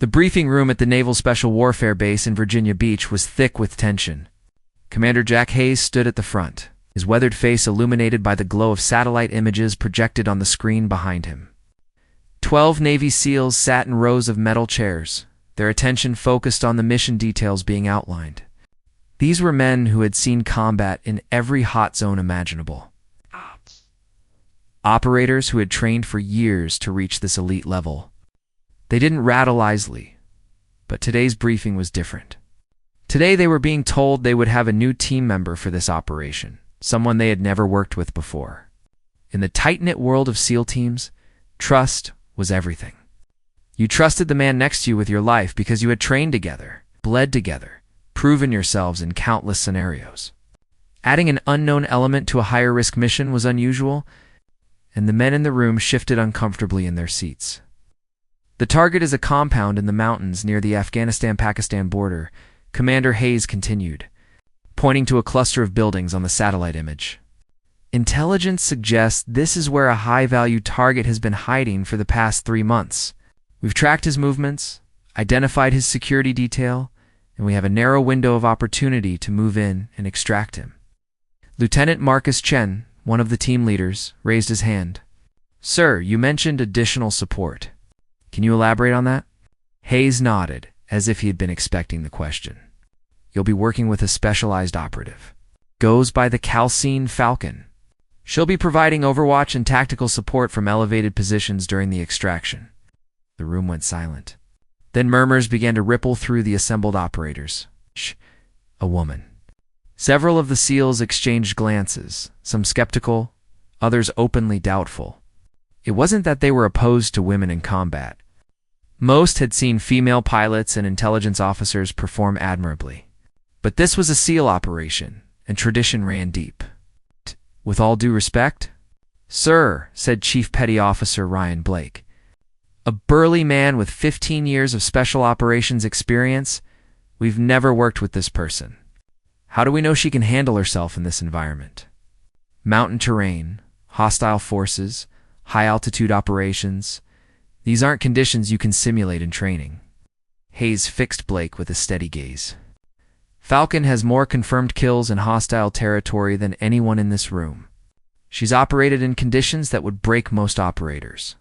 The briefing room at the Naval Special Warfare Base in Virginia Beach was thick with tension. Commander Jack Hayes stood at the front, his weathered face illuminated by the glow of satellite images projected on the screen behind him. 12 Navy SEALs sat in rows of metal chairs, their attention focused on the mission details being outlined. These were men who had seen combat in every hot zone imaginable. Operators who had trained for years to reach this elite level. They didn't rattle easily, but today's briefing was different. Today they were being told they would have a new team member for this operation, someone they had never worked with before. In the tight-knit world of SEAL teams, trust was everything. You trusted the man next to you with your life because you had trained together, bled together, proven yourselves in countless scenarios. Adding an unknown element to a higher-risk mission was unusual, and the men in the room shifted uncomfortably in their seats. The target is a compound in the mountains near the Afghanistan-Pakistan border, Commander Hayes continued, pointing to a cluster of buildings on the satellite image. Intelligence suggests this is where a high-value target has been hiding for the past 3 months. We've tracked his movements, identified his security detail, and we have a narrow window of opportunity to move in and extract him. Lieutenant Marcus Chen, one of the team leaders, raised his hand. "Sir, you mentioned additional support. Can you elaborate on that?" Hayes nodded, as if he had been expecting the question. "You'll be working with a specialized operative. Goes by the Calcine Falcon. She'll be providing overwatch and tactical support from elevated positions during the extraction." The room went silent. Then murmurs began to ripple through the assembled operators. "Shh, a woman." Several of the SEALs exchanged glances, some skeptical, others openly doubtful. It wasn't that they were opposed to women in combat. Most had seen female pilots and intelligence officers perform admirably. But this was a SEAL operation, and tradition ran deep. "With all due respect?" "Sir," said Chief Petty Officer Ryan Blake, a burly man with 15 years of special operations experience, "we've never worked with this person. How do we know she can handle herself in this environment? Mountain terrain, hostile forces, high-altitude operations, these aren't conditions you can simulate in training." Hayes fixed Blake with a steady gaze. "Falcon has more confirmed kills in hostile territory than anyone in this room. She's operated in conditions that would break most operators.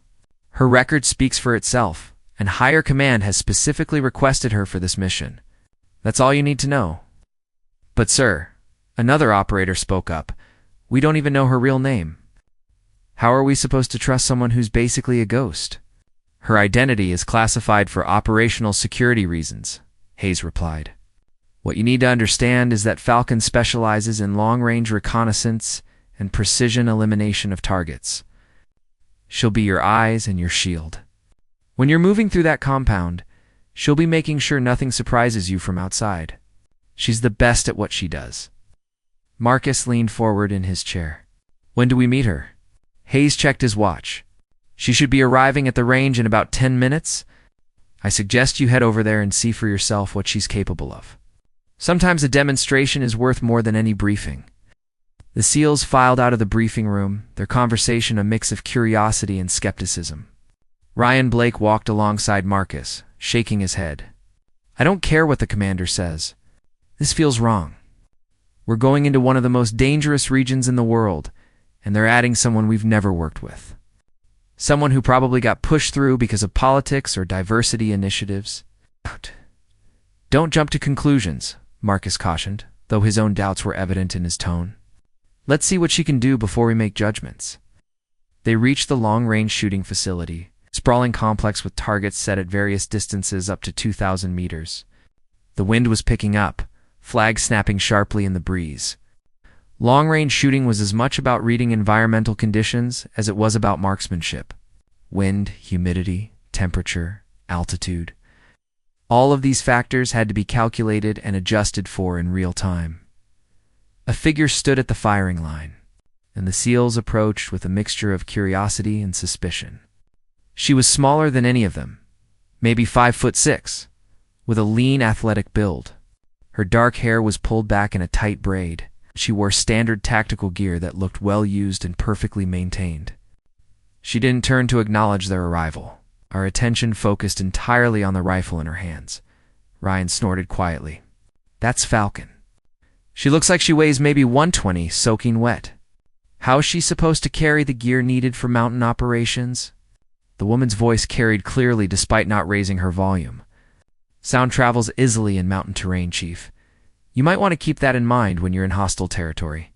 Her record speaks for itself, and higher command has specifically requested her for this mission. That's all you need to know." "But sir," another operator spoke up, "we don't even know her real name. How are we supposed to trust someone who's basically a ghost?" "Her identity is classified for operational security reasons," Hayes replied. "What you need to understand is that Falcon specializes in long-range reconnaissance and precision elimination of targets. She'll be your eyes and your shield. When you're moving through that compound, she'll be making sure nothing surprises you from outside. She's the best at what she does." Marcus leaned forward in his chair. "When do we meet her?" Hayes checked his watch. "She should be arriving at the range in about 10 minutes. I suggest you head over there and see for yourself what she's capable of. Sometimes a demonstration is worth more than any briefing." The SEALs filed out of the briefing room, their conversation a mix of curiosity and skepticism. Ryan Blake walked alongside Marcus, shaking his head. "I don't care what the commander says. This feels wrong. We're going into one of the most dangerous regions in the world, and they're adding someone we've never worked with. Someone who probably got pushed through because of politics or diversity initiatives." "Don't jump to conclusions," Marcus cautioned, though his own doubts were evident in his tone. "Let's see what she can do before we make judgments." They reached the long-range shooting facility, sprawling complex with targets set at various distances up to 2,000 meters. The wind was picking up, flags snapping sharply in the breeze. Long-range shooting was as much about reading environmental conditions as it was about marksmanship. Wind, humidity, temperature, altitude. All of these factors had to be calculated and adjusted for in real time. A figure stood at the firing line, and the SEALs approached with a mixture of curiosity and suspicion. She was smaller than any of them, maybe 5'6", with a lean, athletic build. Her dark hair was pulled back in a tight braid. She wore standard tactical gear that looked well used and perfectly maintained. She didn't turn to acknowledge their arrival. Our attention focused entirely on the rifle in her hands. Ryan snorted quietly. That's Falcon. She looks like she weighs maybe 120, soaking wet. How is she supposed to carry the gear needed for mountain operations? The woman's voice carried clearly despite not raising her volume. Sound travels easily in mountain terrain, Chief. You might want to keep that in mind when you're in hostile territory.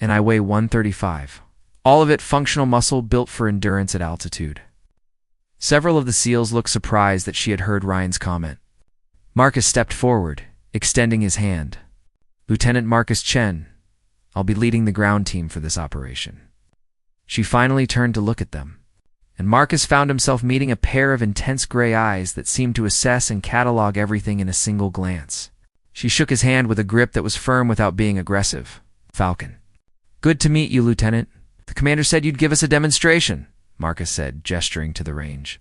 And I weigh 135. All of it functional muscle built for endurance at altitude. Several of the SEALs looked surprised that she had heard Ryan's comment. Marcus stepped forward, extending his hand. Lieutenant Marcus Chen, I'll be leading the ground team for this operation. She finally turned to look at them, and Marcus found himself meeting a pair of intense gray eyes that seemed to assess and catalog everything in a single glance. She shook his hand with a grip that was firm without being aggressive. Falcon. Good to meet you, Lieutenant. The commander said you'd give us a demonstration, Marcus said, gesturing to the range.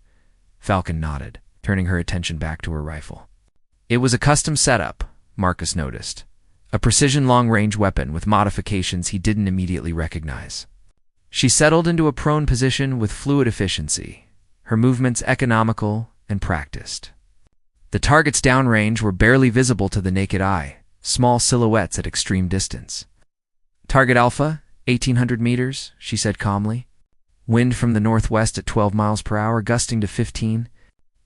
Falcon nodded, turning her attention back to her rifle. It was a custom setup, Marcus noticed. A precision long-range weapon with modifications he didn't immediately recognize. She settled into a prone position with fluid efficiency, her movements economical and practiced. The targets downrange were barely visible to the naked eye, small silhouettes at extreme distance. Target Alpha, 1,800 meters, she said calmly. Wind from the northwest at 12 miles per hour, gusting to 15.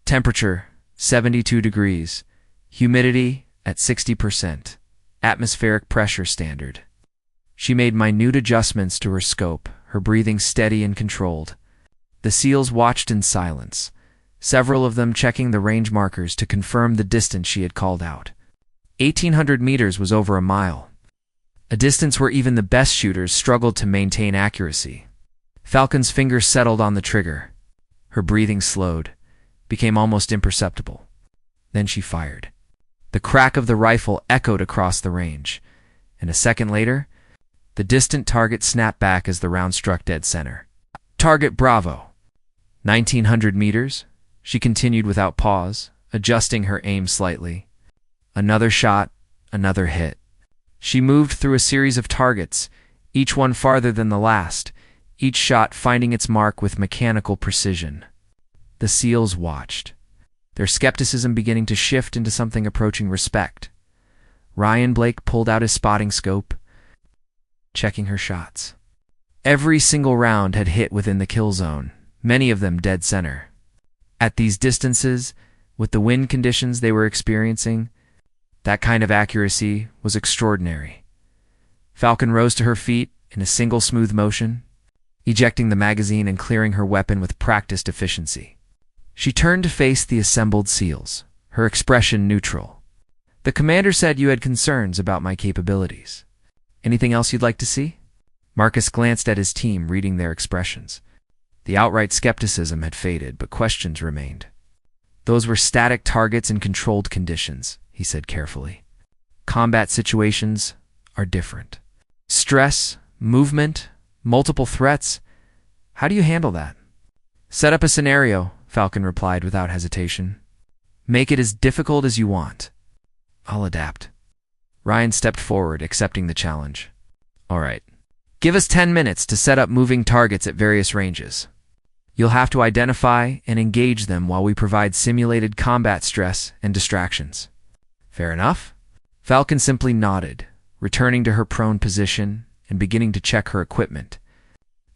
Temperature, 72 degrees. Humidity at 60%. Atmospheric pressure standard. She made minute adjustments to her scope, her breathing steady and controlled. The SEALs watched in silence, several of them checking the range markers to confirm the distance she had called out. 1,800 meters was over a mile, a distance where even the best shooters struggled to maintain accuracy. Falcon's fingers settled on the trigger. Her breathing slowed, became almost imperceptible. Then she fired. The crack of the rifle echoed across the range, and a second later, the distant target snapped back as the round struck dead center. Target Bravo. 1,900 meters, she continued without pause, adjusting her aim slightly. Another shot, another hit. She moved through a series of targets, each one farther than the last, each shot finding its mark with mechanical precision. The SEALs watched, their skepticism beginning to shift into something approaching respect. Ryan Blake pulled out his spotting scope, checking her shots. Every single round had hit within the kill zone, many of them dead center. At these distances, with the wind conditions they were experiencing, that kind of accuracy was extraordinary. Falcon rose to her feet in a single smooth motion, ejecting the magazine and clearing her weapon with practiced efficiency. She turned to face the assembled SEALs, her expression neutral. The commander said you had concerns about my capabilities. Anything else you'd like to see? Marcus glanced at his team, reading their expressions. The outright skepticism had faded, but questions remained. Those were static targets in controlled conditions, he said carefully. Combat situations are different. Stress, movement, multiple threats. How do you handle that? Set up a scenario, Falcon replied without hesitation. Make it as difficult as you want. I'll adapt. Ryan stepped forward, accepting the challenge. All right. Give us 10 minutes to set up moving targets at various ranges. You'll have to identify and engage them while we provide simulated combat stress and distractions. Fair enough? Falcon simply nodded, returning to her prone position and beginning to check her equipment.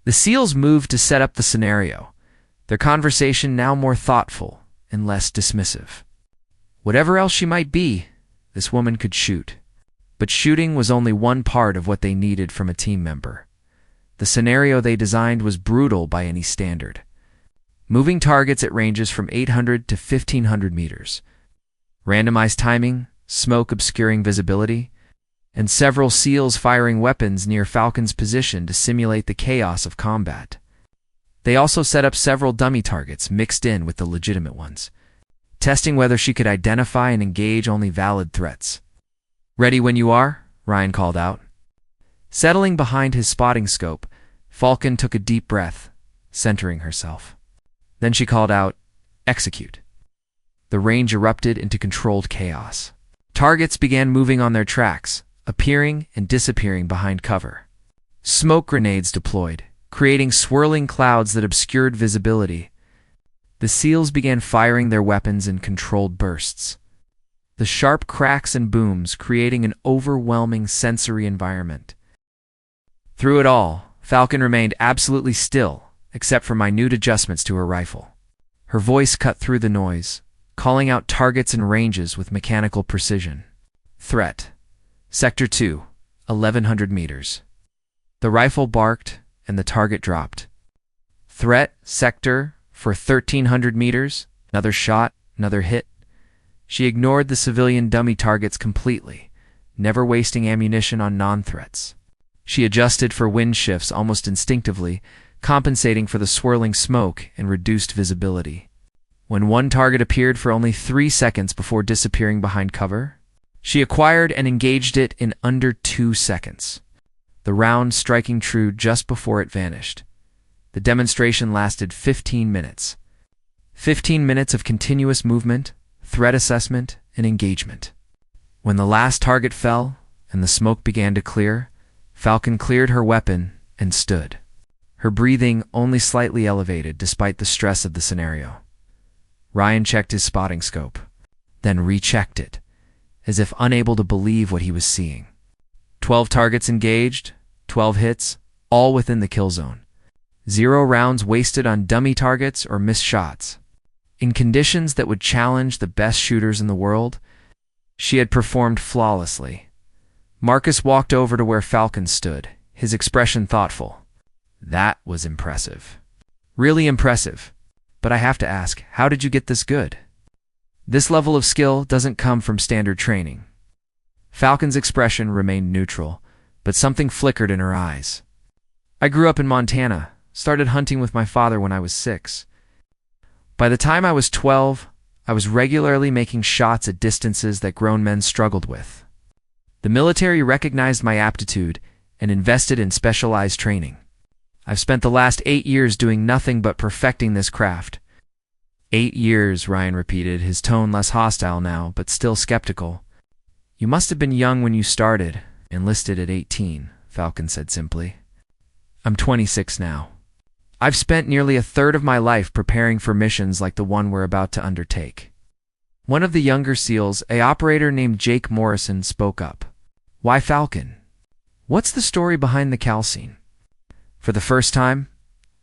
The SEALs moved to set up the scenario, their conversation now more thoughtful and less dismissive. Whatever else she might be, this woman could shoot. But shooting was only one part of what they needed from a team member. The scenario they designed was brutal by any standard. Moving targets at ranges from 800 to 1,500 meters. Randomized timing, smoke obscuring visibility, and several SEALs firing weapons near Falcon's position to simulate the chaos of combat. They also set up several dummy targets mixed in with the legitimate ones, testing whether she could identify and engage only valid threats. Ready when you are, Ryan called out. Settling behind his spotting scope, Falcon took a deep breath, centering herself. Then she called out, execute. The range erupted into controlled chaos. Targets began moving on their tracks, appearing and disappearing behind cover. Smoke grenades deployed, creating swirling clouds that obscured visibility. The SEALs began firing their weapons in controlled bursts, the sharp cracks and booms creating an overwhelming sensory environment. Through it all, Falcon remained absolutely still, except for minute adjustments to her rifle. Her voice cut through the noise, calling out targets and ranges with mechanical precision. Threat. Sector 2, 1100 meters. The rifle barked, and the target dropped. Threat sector for 1300 meters. Another shot, another hit. She ignored the civilian dummy targets completely, never wasting ammunition on non-threats. She adjusted for wind shifts almost instinctively, compensating for the swirling smoke and reduced visibility. When one target appeared for only 3 seconds before disappearing behind cover, she acquired and engaged it in under 2 seconds, the round striking true just before it vanished. The demonstration lasted 15 minutes. 15 minutes of continuous movement, threat assessment, and engagement. When the last target fell and the smoke began to clear, Falcon cleared her weapon and stood, her breathing only slightly elevated despite the stress of the scenario. Ryan checked his spotting scope, then rechecked it, as if unable to believe what he was seeing. 12 targets engaged, 12 hits, all within the kill zone. 0 rounds wasted on dummy targets or missed shots. In conditions that would challenge the best shooters in the world, she had performed flawlessly. Marcus walked over to where Falcon stood, his expression thoughtful. That was impressive. Really impressive. But I have to ask, how did you get this good? This level of skill doesn't come from standard training. Falcon's expression remained neutral, but something flickered in her eyes. I grew up in Montana, started hunting with my father when I was 6. By the time I was 12, I was regularly making shots at distances that grown men struggled with. The military recognized my aptitude and invested in specialized training. I've spent the last 8 years doing nothing but perfecting this craft. 8 years, Ryan repeated, his tone less hostile now, but still skeptical. You must have been young when you started, enlisted at 18, Falcon said simply. I'm 26 now. I've spent nearly a third of my life preparing for missions like the one we're about to undertake. One of the younger SEALs, an operator named Jake Morrison, spoke up. Why Falcon? What's the story behind the calcine? For the first time,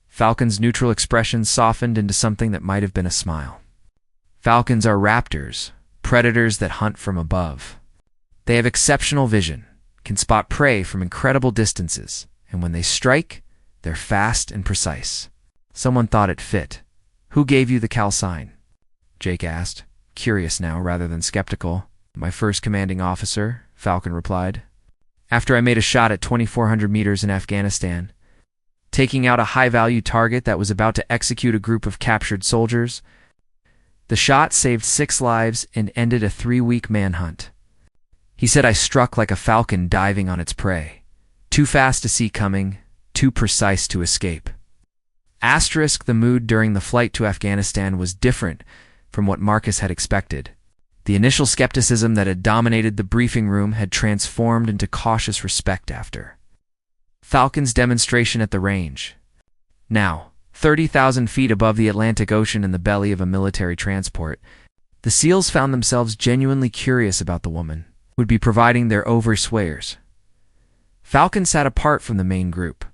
Falcon's neutral expression softened into something that might have been a smile. Falcons are raptors, predators that hunt from above. They have exceptional vision, can spot prey from incredible distances, and when they strike, they're fast and precise. Someone thought it fit. Who gave you the calcine? Jake asked, curious now rather than skeptical. My first commanding officer, Falcon replied. After I made a shot at 2,400 meters in Afghanistan, taking out a high-value target that was about to execute a group of captured soldiers, the shot saved 6 lives and ended a 3-week manhunt. He said I struck like a falcon diving on its prey, too fast to see coming, too precise to escape. Asterisk, the mood during the flight to Afghanistan was different from what Marcus had expected. The initial skepticism that had dominated the briefing room had transformed into cautious respect after Falcon's demonstration at the range. Now, 30,000 feet above the Atlantic Ocean in the belly of a military transport, the SEALs found themselves genuinely curious about the woman who would be providing their overswears. Falcon sat apart from the main group.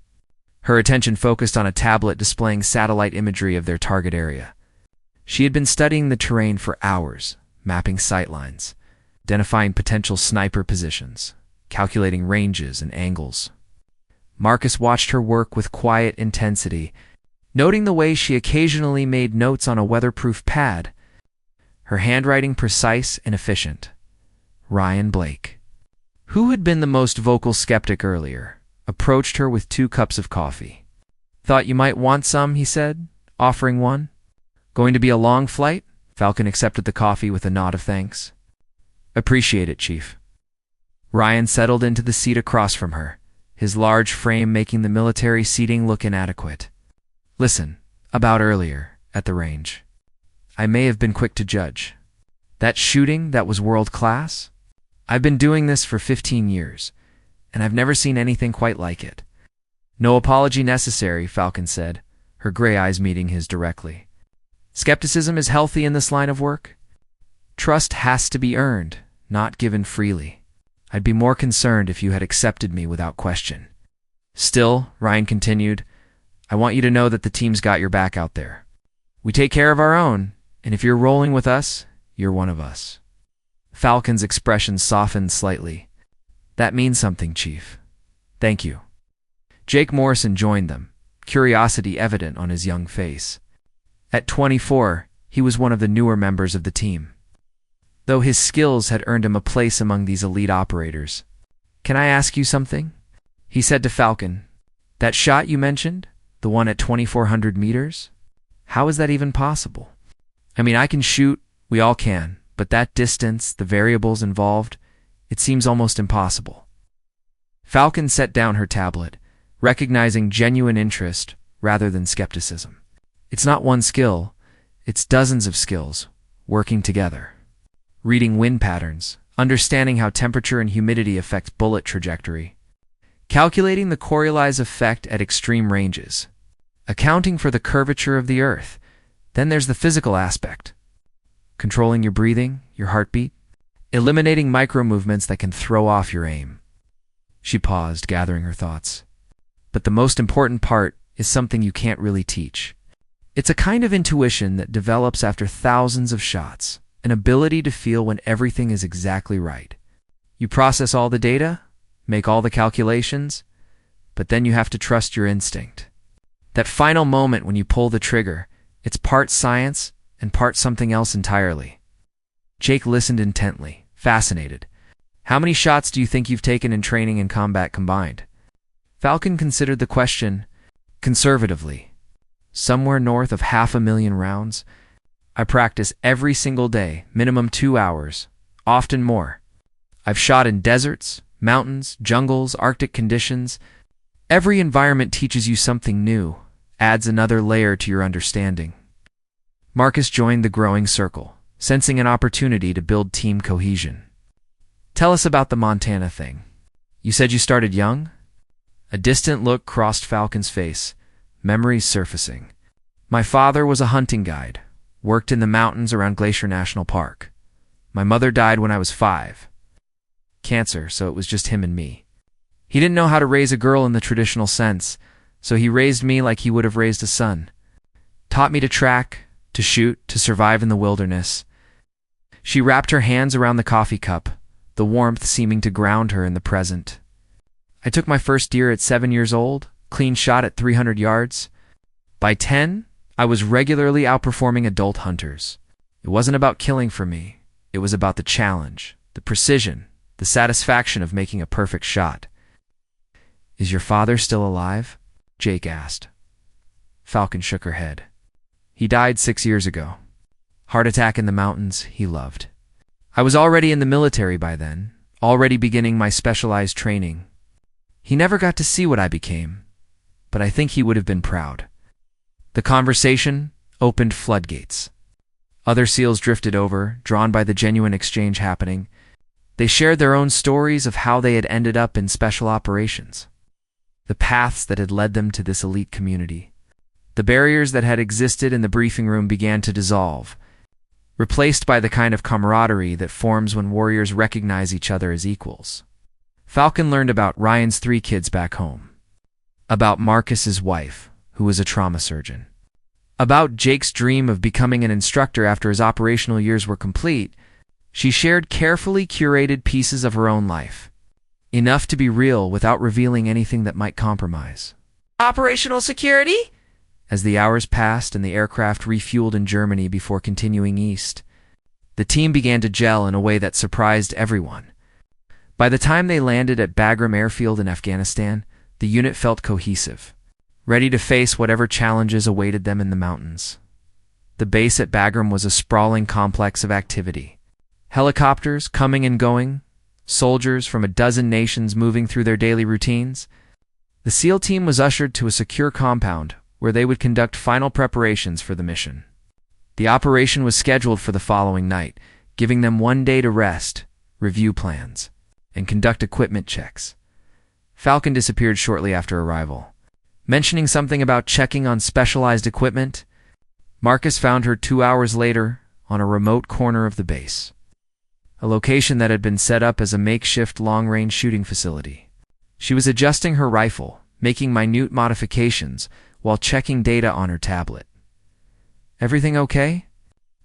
Her attention focused on a tablet displaying satellite imagery of their target area. She had been studying the terrain for hours, mapping sightlines, identifying potential sniper positions, calculating ranges and angles. Marcus watched her work with quiet intensity, noting the way she occasionally made notes on a weatherproof pad, her handwriting precise and efficient. Ryan Blake, who had been the most vocal skeptic earlier, approached her with 2 cups of coffee. Thought you might want some, he said, offering one. Going to be a long flight? Falcon accepted the coffee with a nod of thanks. Appreciate it, Chief. Ryan settled into the seat across from her, his large frame making the military seating look inadequate. Listen, about earlier, at the range. I may have been quick to judge. That shooting, that was world class? I've been doing this for 15 years, and I've never seen anything quite like it. No apology necessary, Falcon said, her gray eyes meeting his directly. Skepticism is healthy in this line of work. Trust has to be earned, not given freely. I'd be more concerned if you had accepted me without question. Still, Ryan continued, I want you to know that the team's got your back out there. We take care of our own, and if you're rolling with us, you're one of us. Falcon's expression softened slightly. That means something, Chief. Thank you. Jake Morrison joined them, curiosity evident on his young face. At 24, he was one of the newer members of the team, though his skills had earned him a place among these elite operators. Can I ask you something? He said to Falcon. That shot you mentioned, the one at 2,400 meters? How is that even possible? I mean, I can shoot, we all can, but that distance, the variables involved, it seems almost impossible. Falcon set down her tablet, recognizing genuine interest rather than skepticism. It's not one skill, it's dozens of skills, working together. Reading wind patterns, understanding how temperature and humidity affect bullet trajectory, calculating the Coriolis effect at extreme ranges, accounting for the curvature of the Earth. Then there's the physical aspect, controlling your breathing, your heartbeat, eliminating micro-movements that can throw off your aim. She paused, gathering her thoughts. But the most important part is something you can't really teach. It's a kind of intuition that develops after thousands of shots, an ability to feel when everything is exactly right. You process all the data, make all the calculations, but then you have to trust your instinct. That final moment when you pull the trigger, it's part science and part something else entirely. Jake listened intently, fascinated. How many shots do you think you've taken in training and combat combined? Falcon considered the question conservatively. Somewhere north of 500,000 rounds. I practice every single day, minimum 2 hours, often more. I've shot in deserts, mountains, jungles, Arctic conditions. Every environment teaches you something new, adds another layer to your understanding. Marcus joined the growing circle, sensing an opportunity to build team cohesion. Tell us about the Montana thing. You said you started young? A distant look crossed Falcon's face, memories surfacing. My father was a hunting guide, worked in the mountains around Glacier National Park. My mother died when I was 5. Cancer, so it was just him and me. He didn't know how to raise a girl in the traditional sense, so he raised me like he would have raised a son. Taught me to track, to shoot, to survive in the wilderness. She wrapped her hands around the coffee cup, the warmth seeming to ground her in the present. I took my first deer at 7 years old, clean shot at 300 yards. By 10, I was regularly outperforming adult hunters. It wasn't about killing for me. It was about the challenge, the precision, the satisfaction of making a perfect shot. Is your father still alive? Jake asked. Falcon shook her head. He died 6 years ago. Heart attack in the mountains, he loved. I was already in the military by then, already beginning my specialized training. He never got to see what I became, but I think he would have been proud. The conversation opened floodgates. Other SEALs drifted over, drawn by the genuine exchange happening. They shared their own stories of how they had ended up in special operations, the paths that had led them to this elite community. The barriers that had existed in the briefing room began to dissolve, replaced by the kind of camaraderie that forms when warriors recognize each other as equals. Falcon learned about Ryan's 3 kids back home, about Marcus's wife, who was a trauma surgeon, about Jake's dream of becoming an instructor after his operational years were complete. She shared carefully curated pieces of her own life, enough to be real without revealing anything that might compromise. Operational security? As the hours passed and the aircraft refueled in Germany before continuing east, the team began to gel in a way that surprised everyone. By the time they landed at Bagram Airfield in Afghanistan, the unit felt cohesive, ready to face whatever challenges awaited them in the mountains. The base at Bagram was a sprawling complex of activity. Helicopters coming and going, soldiers from a dozen nations moving through their daily routines. The SEAL team was ushered to a secure compound where they would conduct final preparations for the mission. The operation was scheduled for the following night, giving them 1 day to rest, review plans, and conduct equipment checks. Falcon disappeared shortly after arrival, mentioning something about checking on specialized equipment. Marcus found her 2 hours later on a remote corner of the base, a location that had been set up as a makeshift long-range shooting facility. She was adjusting her rifle, making minute modifications, while checking data on her tablet. "Everything okay?"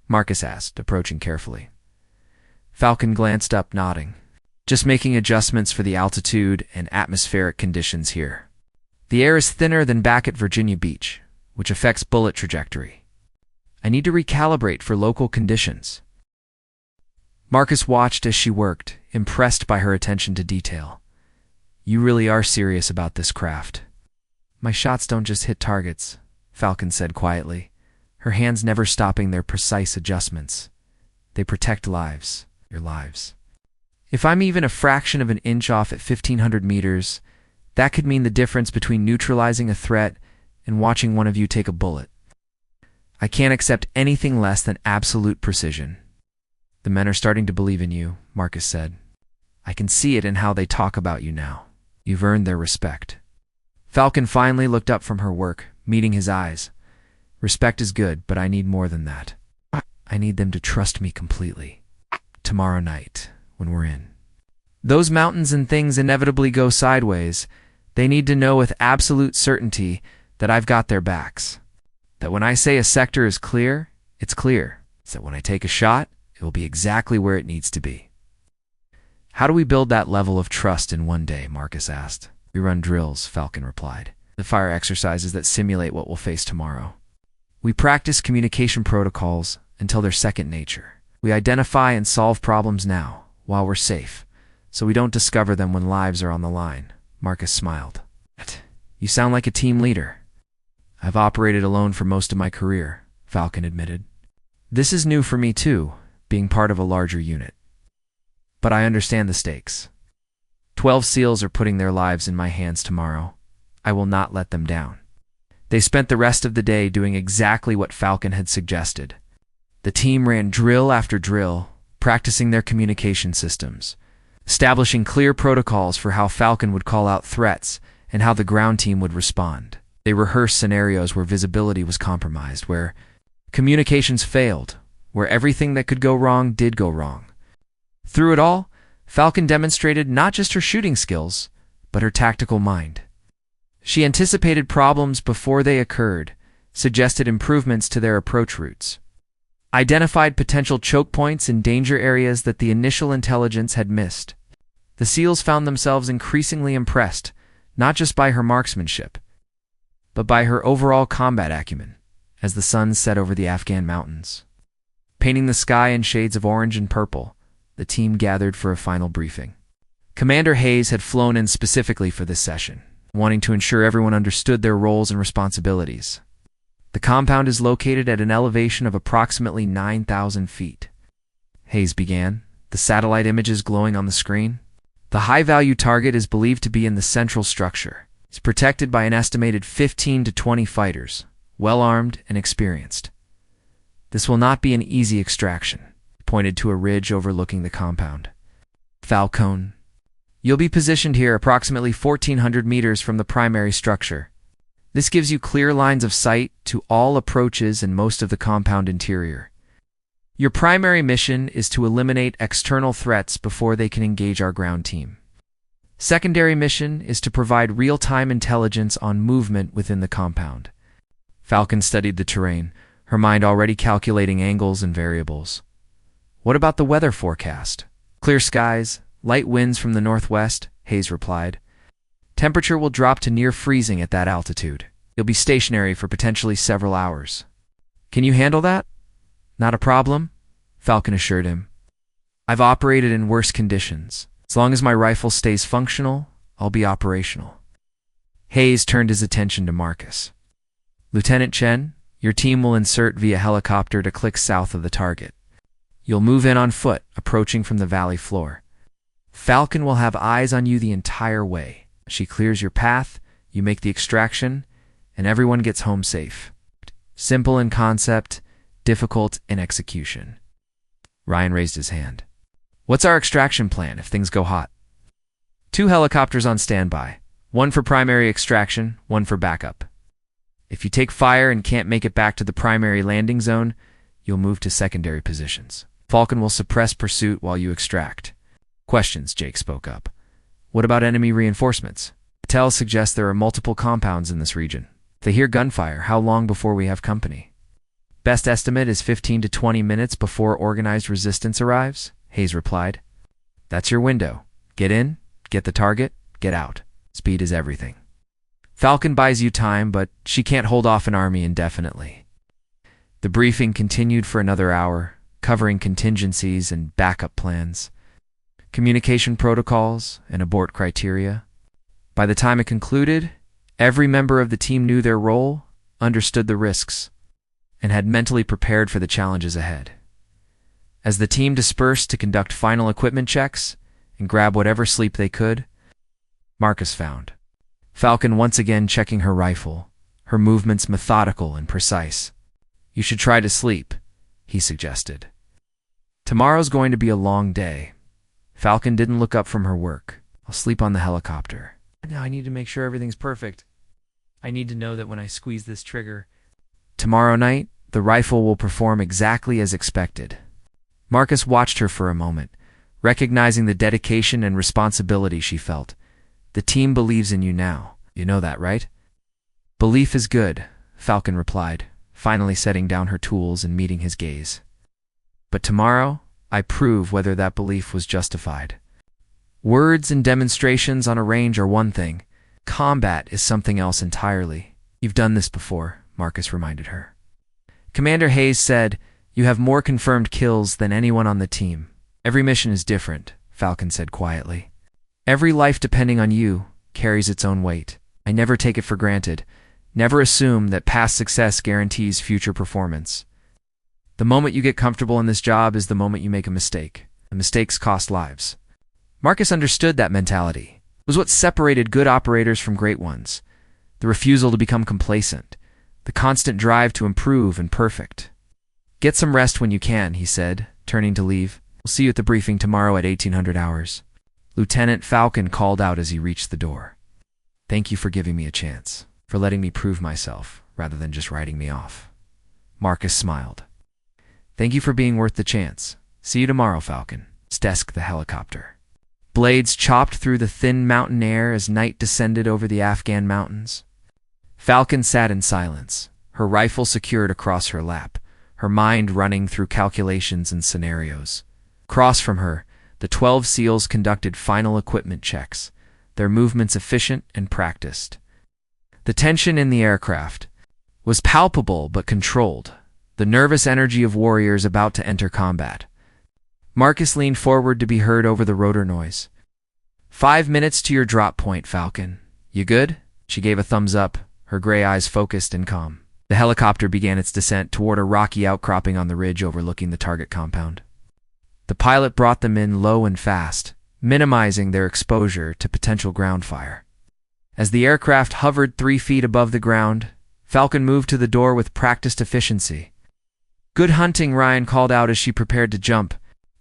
Marcus asked, approaching carefully. Falcon glanced up, nodding. "Just making adjustments for the altitude and atmospheric conditions here. The air is thinner than back at Virginia Beach, which affects bullet trajectory. I need to recalibrate for local conditions." Marcus watched as she worked, impressed by her attention to detail. "You really are serious about this craft." "My shots don't just hit targets," Falcon said quietly, her hands never stopping their precise adjustments. "They protect lives, your lives. If I'm even a fraction of an inch off at 1,500 meters, that could mean the difference between neutralizing a threat and watching one of you take a bullet. I can't accept anything less than absolute precision." "The men are starting to believe in you," Marcus said. "I can see it in how they talk about you now. You've earned their respect." Falcon finally looked up from her work, meeting his eyes. "Respect is good, but I need more than that. I need them to trust me completely. Tomorrow night, when we're in those mountains and things inevitably go sideways, they need to know with absolute certainty that I've got their backs. That when I say a sector is clear, it's clear. It's that when I take a shot, it will be exactly where it needs to be." "How do we build that level of trust in one day?" Marcus asked. "We run drills," Falcon replied. "The fire exercises that simulate what we'll face tomorrow. We practice communication protocols until they're second nature. We identify and solve problems now, while we're safe, so we don't discover them when lives are on the line." Marcus smiled. "You sound like a team leader." "I've operated alone for most of my career," Falcon admitted. "This is new for me too, being part of a larger unit. But I understand the stakes. 12 SEALs are putting their lives in my hands tomorrow. I will not let them down." They spent the rest of the day doing exactly what Falcon had suggested. The team ran drill after drill, practicing their communication systems, establishing clear protocols for how Falcon would call out threats and how the ground team would respond. They rehearsed scenarios where visibility was compromised, where communications failed, where everything that could go wrong did go wrong. Through it all, Falcon demonstrated not just her shooting skills, but her tactical mind. She anticipated problems before they occurred, suggested improvements to their approach routes, identified potential choke points in danger areas that the initial intelligence had missed. The SEALs found themselves increasingly impressed, not just by her marksmanship, but by her overall combat acumen, as the sun set over the Afghan mountains. Painting the sky in shades of orange and purple, the team gathered for a final briefing. Commander Hayes had flown in specifically for this session, wanting to ensure everyone understood their roles and responsibilities. The compound is located at an elevation of approximately 9,000 feet. Hayes began, the satellite images glowing on the screen. The high-value target is believed to be in the central structure. It's protected by an estimated 15 to 20 fighters, well-armed and experienced. This will not be an easy extraction, pointed to a ridge overlooking the compound. "Falcon, you'll be positioned here approximately 1,400 meters from the primary structure. This gives you clear lines of sight to all approaches and most of the compound interior. Your primary mission is to eliminate external threats before they can engage our ground team. Secondary mission is to provide real-time intelligence on movement within the compound." Falcon studied the terrain, her mind already calculating angles and variables. "What about the weather forecast?" "Clear skies, light winds from the northwest," Hayes replied. "Temperature will drop to near freezing at that altitude. You'll be stationary for potentially several hours. Can you handle that?" "Not a problem," Falcon assured him. "I've operated in worse conditions. As long as my rifle stays functional, I'll be operational." Hayes turned his attention to Marcus. "Lieutenant Chen, your team will insert via helicopter to click south of the target. You'll move in on foot, approaching from the valley floor. Falcon will have eyes on you the entire way. She clears your path, you make the extraction, and everyone gets home safe. Simple in concept, difficult in execution." Ryan raised his hand. "What's our extraction plan if things go hot?" "2 helicopters on standby, one for primary extraction, one for backup. If you take fire and can't make it back to the primary landing zone, you'll move to secondary positions. Falcon will suppress pursuit while you extract. Questions, Jake spoke up. What about enemy reinforcements? Patel suggests there are multiple compounds in this region. If they hear gunfire, how long before we have company? Best estimate is 15 to 20 minutes before organized resistance arrives, Hayes replied. That's your window. Get in, get the target, get out. Speed is everything. Falcon buys you time, but she can't hold off an army indefinitely. The briefing continued for another hour, covering contingencies and backup plans, communication protocols, and abort criteria. By the time it concluded, every member of the team knew their role, understood the risks, and had mentally prepared for the challenges ahead. As the team dispersed to conduct final equipment checks and grab whatever sleep they could, Marcus found Falcon once again checking her rifle, her movements methodical and precise. You should try to sleep, he suggested. Tomorrow's going to be a long day. Falcon didn't look up from her work. I'll sleep on the helicopter. Now I need to make sure everything's perfect. I need to know that when I squeeze this trigger. Tomorrow night, the rifle will perform exactly as expected. Marcus watched her for a moment, recognizing the dedication and responsibility she felt. The team believes in you now. You know that, right? Belief is good, Falcon replied, finally setting down her tools and meeting his gaze. But tomorrow, I prove whether that belief was justified. Words and demonstrations on a range are one thing. Combat is something else entirely. You've done this before, Marcus reminded her. Commander Hayes said, you have more confirmed kills than anyone on the team. Every mission is different, Falcon said quietly. Every life depending on you carries its own weight. I never take it for granted. Never assume that past success guarantees future performance. The moment you get comfortable in this job is the moment you make a mistake. And mistakes cost lives. Marcus understood that mentality. It was what separated good operators from great ones. The refusal to become complacent. The constant drive to improve and perfect. Get some rest when you can, he said, turning to leave. We'll see you at the briefing tomorrow at 1800 hours. Lieutenant Falcon called out as he reached the door. Thank you for giving me a chance, for letting me prove myself, rather than just writing me off. Marcus smiled. Thank you for being worth the chance. See you tomorrow, Falcon. Desk the helicopter. Blades chopped through the thin mountain air as night descended over the Afghan mountains. Falcon sat in silence, her rifle secured across her lap, her mind running through calculations and scenarios. Across from her, the 12 SEALs conducted final equipment checks, their movements efficient and practiced. The tension in the aircraft was palpable but controlled, the nervous energy of warriors about to enter combat. Marcus leaned forward to be heard over the rotor noise. 5 minutes to your drop point, Falcon. You good? She gave a thumbs up, her gray eyes focused and calm. The helicopter began its descent toward a rocky outcropping on the ridge overlooking the target compound. The pilot brought them in low and fast, minimizing their exposure to potential ground fire. As the aircraft hovered 3 feet above the ground, Falcon moved to the door with practiced efficiency. Good hunting, Ryan called out as she prepared to jump.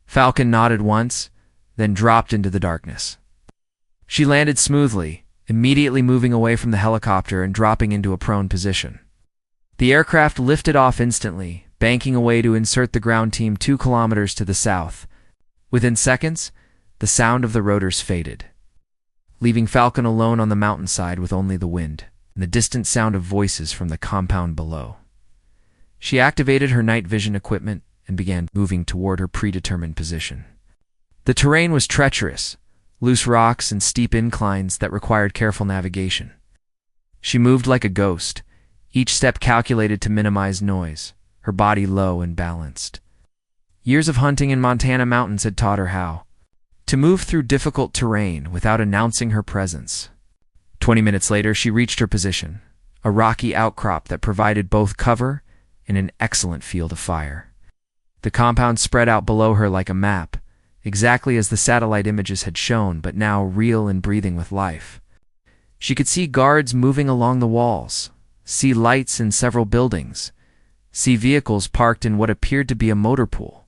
Falcon nodded once, then dropped into the darkness. She landed smoothly, immediately moving away from the helicopter and dropping into a prone position. The aircraft lifted off instantly, banking away to insert the ground team 2 kilometers to the south. Within seconds, the sound of the rotors faded, leaving Falcon alone on the mountainside with only the wind and the distant sound of voices from the compound below. She activated her night vision equipment and began moving toward her predetermined position. The terrain was treacherous, loose rocks and steep inclines that required careful navigation. She moved like a ghost, each step calculated to minimize noise, her body low and balanced. Years of hunting in Montana mountains had taught her how to move through difficult terrain without announcing her presence. 20 minutes later, she reached her position, a rocky outcrop that provided both cover and an excellent field of fire. The compound spread out below her like a map, exactly as the satellite images had shown, but now real and breathing with life. She could see guards moving along the walls, see lights in several buildings, see vehicles parked in what appeared to be a motor pool.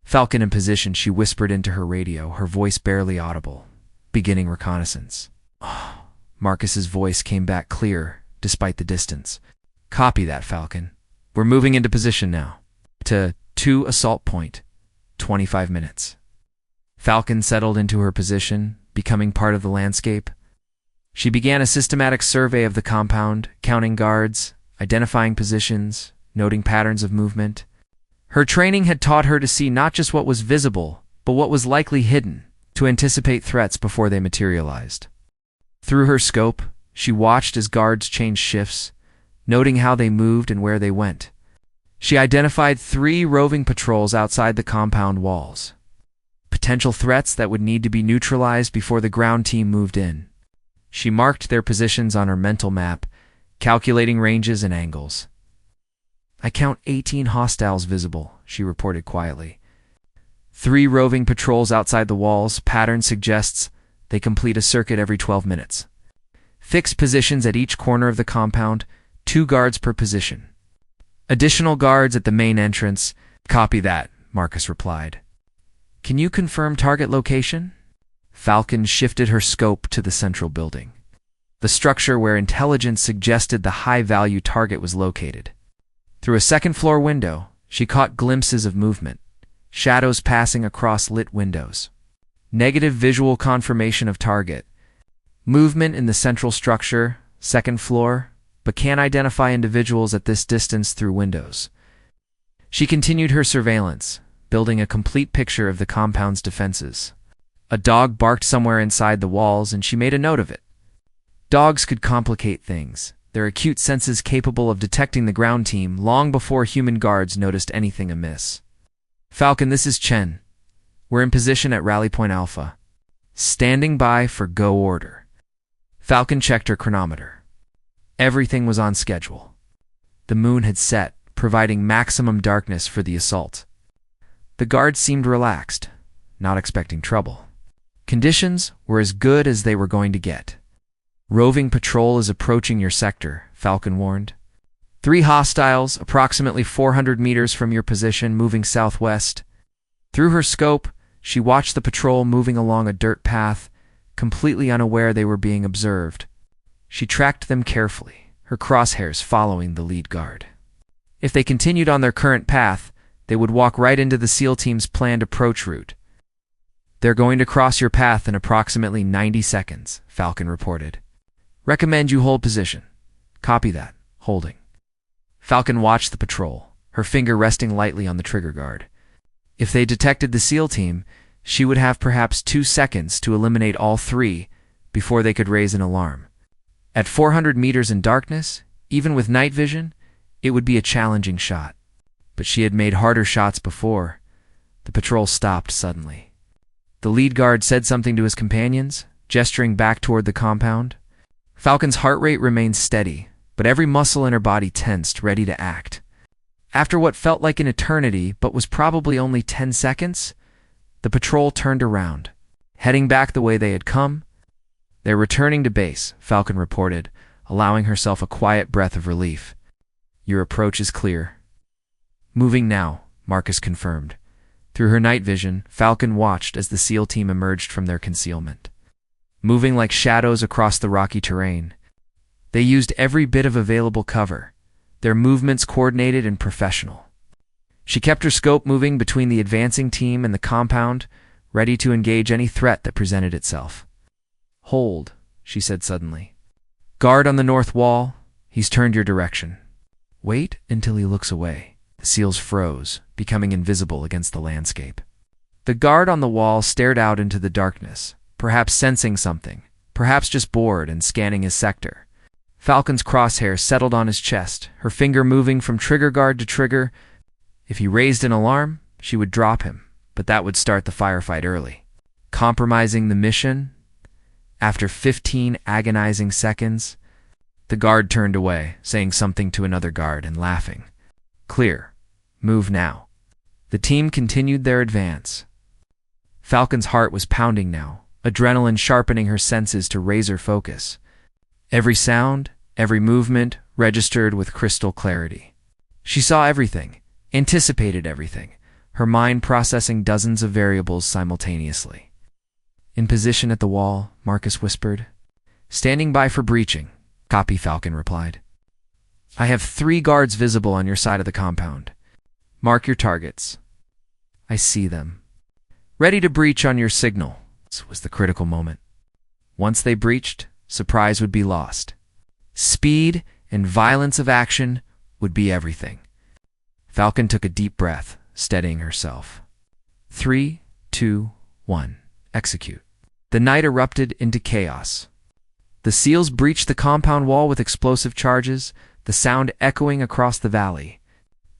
Falcon in position, she whispered into her radio, her voice barely audible. Beginning reconnaissance. Marcus's voice came back clear, despite the distance. Copy that, Falcon. We're moving into position now. To 2 assault point, 25 minutes. Falcon settled into her position, becoming part of the landscape. She began a systematic survey of the compound, counting guards, identifying positions, noting patterns of movement. Her training had taught her to see not just what was visible, but what was likely hidden, to anticipate threats before they materialized. Through her scope, she watched as guards changed shifts, noting how they moved and where they went. She identified 3 roving patrols outside the compound walls, potential threats that would need to be neutralized before the ground team moved in. She marked their positions on her mental map, calculating ranges and angles. "I count 18 hostiles visible," she reported quietly. 3 roving patrols outside the walls. Pattern suggests they complete a circuit every 12 minutes. Fixed positions at each corner of the compound, 2 guards per position. Additional guards at the main entrance. Copy that, Marcus replied. Can you confirm target location? Falcon shifted her scope to the central building, the structure where intelligence suggested the high-value target was located. Through a second-floor window, she caught glimpses of movement, shadows passing across lit windows. Negative visual confirmation of target. Movement in the central structure, second floor, but can't identify individuals at this distance through windows. She continued her surveillance, building a complete picture of the compound's defenses. A dog barked somewhere inside the walls, and she made a note of it. Dogs could complicate things, their acute senses capable of detecting the ground team long before human guards noticed anything amiss. Falcon, this is Chen. We're in position at Rally Point Alpha. Standing by for go order. Falcon checked her chronometer. Everything was on schedule. The moon had set, providing maximum darkness for the assault. The guards seemed relaxed, not expecting trouble. Conditions were as good as they were going to get. Roving patrol is approaching your sector, Falcon warned. 3 hostiles, approximately 400 meters from your position, moving southwest. Through her scope, she watched the patrol moving along a dirt path, completely unaware they were being observed. She tracked them carefully, her crosshairs following the lead guard. If they continued on their current path, they would walk right into the SEAL team's planned approach route. They're going to cross your path in approximately 90 seconds, Falcon reported. Recommend you hold position. Copy that. Holding. Falcon watched the patrol, her finger resting lightly on the trigger guard. If they detected the SEAL team, she would have perhaps 2 seconds to eliminate all 3 before they could raise an alarm. At 400 meters in darkness, even with night vision, it would be a challenging shot. But she had made harder shots before. The patrol stopped suddenly. The lead guard said something to his companions, gesturing back toward the compound. Falcon's heart rate remained steady, but every muscle in her body tensed, ready to act. After what felt like an eternity, but was probably only 10 seconds, the patrol turned around, heading back the way they had come. They're returning to base, Falcon reported, allowing herself a quiet breath of relief. Your approach is clear. Moving now, Marcus confirmed. Through her night vision, Falcon watched as the SEAL team emerged from their concealment. Moving like shadows across the rocky terrain, they used every bit of available cover, their movements coordinated and professional. She kept her scope moving between the advancing team and the compound, ready to engage any threat that presented itself. Hold, she said suddenly. Guard on the north wall, he's turned your direction. Wait until he looks away. The SEALs froze, becoming invisible against the landscape. The guard on the wall stared out into the darkness, perhaps sensing something, perhaps just bored and scanning his sector. Falcon's crosshair settled on his chest, her finger moving from trigger guard to trigger. If he raised an alarm, she would drop him, but that would start the firefight early. Compromising the mission? After 15 agonizing seconds, the guard turned away, saying something to another guard and laughing. Clear. Move now. The team continued their advance. Falcon's heart was pounding now, adrenaline sharpening her senses to razor focus. Every sound, every movement registered with crystal clarity. She saw everything, anticipated everything, her mind processing dozens of variables simultaneously. In position at the wall, Marcus whispered. Standing by for breaching. Copy, Falcon replied. I have 3 guards visible on your side of the compound. Mark your targets. I see them. Ready to breach on your signal. This was the critical moment. Once they breached, surprise would be lost. Speed and violence of action would be everything. Falcon took a deep breath, steadying herself. 3, 2, 1. Execute. The night erupted into chaos. The SEALs breached the compound wall with explosive charges, the sound echoing across the valley.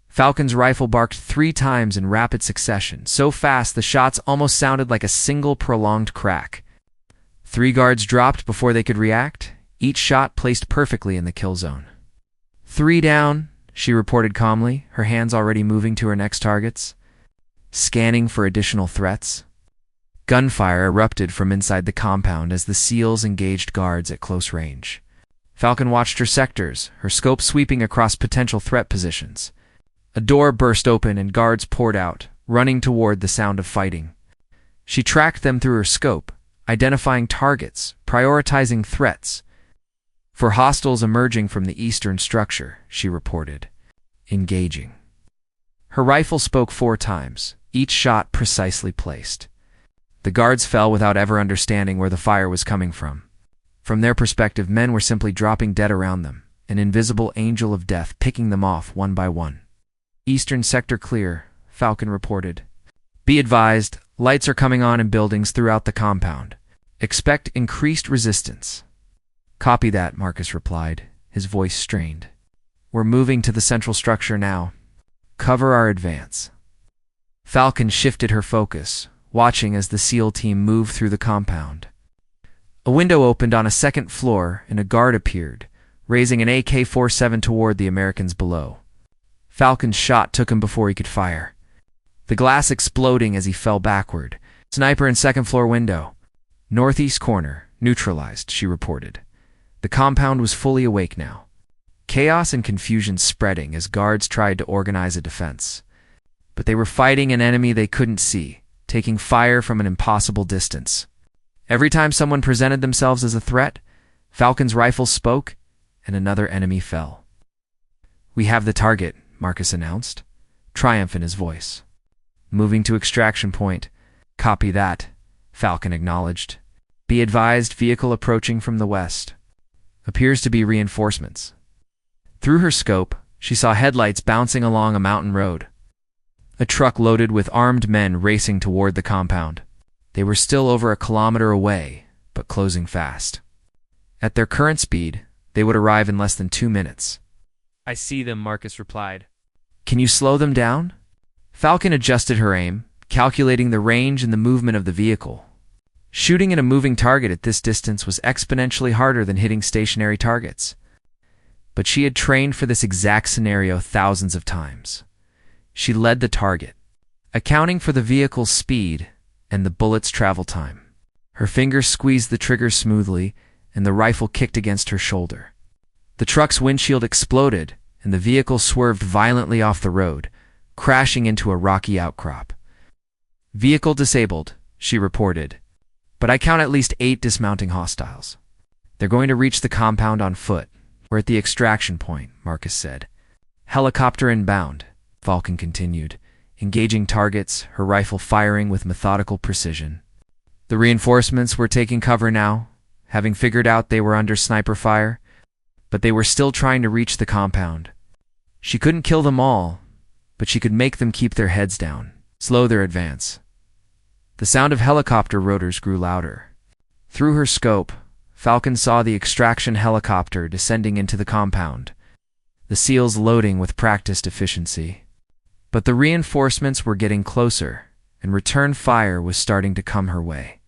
Falcon's rifle barked 3 times in rapid succession, so fast the shots almost sounded like a single prolonged crack. 3 guards dropped before they could react, each shot placed perfectly in the kill zone. 3 down, she reported calmly, her hands already moving to her next targets. Scanning for additional threats. Gunfire erupted from inside the compound as the SEALs engaged guards at close range. Falcon watched her sectors, her scope sweeping across potential threat positions. A door burst open and guards poured out, running toward the sound of fighting. She tracked them through her scope, identifying targets, prioritizing threats. For hostiles emerging from the eastern structure, she reported. Engaging. Her rifle spoke 4 times, each shot precisely placed. The guards fell without ever understanding where the fire was coming from. From their perspective, men were simply dropping dead around them, an invisible angel of death picking them off one by one. Eastern sector clear, Falcon reported. Be advised, lights are coming on in buildings throughout the compound. Expect increased resistance. Copy that, Marcus replied, his voice strained. We're moving to the central structure now. Cover our advance. Falcon shifted her focus, watching as the SEAL team moved through the compound. A window opened on a second floor and a guard appeared, raising an AK-47 toward the Americans below. Falcon's shot took him before he could fire. The glass exploding as he fell backward. Sniper in second floor window. Northeast corner, neutralized, she reported. The compound was fully awake now. Chaos and confusion spreading as guards tried to organize a defense. But they were fighting an enemy they couldn't see, taking fire from an impossible distance. Every time someone presented themselves as a threat, Falcon's rifle spoke, and another enemy fell. We have the target, Marcus announced, triumph in his voice. Moving to extraction point. Copy that, Falcon acknowledged. Be advised, vehicle approaching from the west. Appears to be reinforcements. Through her scope, she saw headlights bouncing along a mountain road. A truck loaded with armed men racing toward the compound. They were still over 1 kilometer away, but closing fast. At their current speed, they would arrive in less than 2 minutes. I see them, Marcus replied. Can you slow them down? Falcon adjusted her aim, calculating the range and the movement of the vehicle. Shooting at a moving target at this distance was exponentially harder than hitting stationary targets. But she had trained for this exact scenario thousands of times. She led the target, accounting for the vehicle's speed and the bullet's travel time. Her fingers squeezed the trigger smoothly, and the rifle kicked against her shoulder. The truck's windshield exploded, and the vehicle swerved violently off the road, crashing into a rocky outcrop. Vehicle disabled, she reported, but I count at least 8 dismounting hostiles. They're going to reach the compound on foot. We're at the extraction point, Marcus said. Helicopter inbound, Falcon continued, engaging targets, her rifle firing with methodical precision. The reinforcements were taking cover now, having figured out they were under sniper fire, but they were still trying to reach the compound. She couldn't kill them all, but she could make them keep their heads down, slow their advance. The sound of helicopter rotors grew louder. Through her scope, Falcon saw the extraction helicopter descending into the compound, the SEALs loading with practiced efficiency. But the reinforcements were getting closer, and return fire was starting to come her way.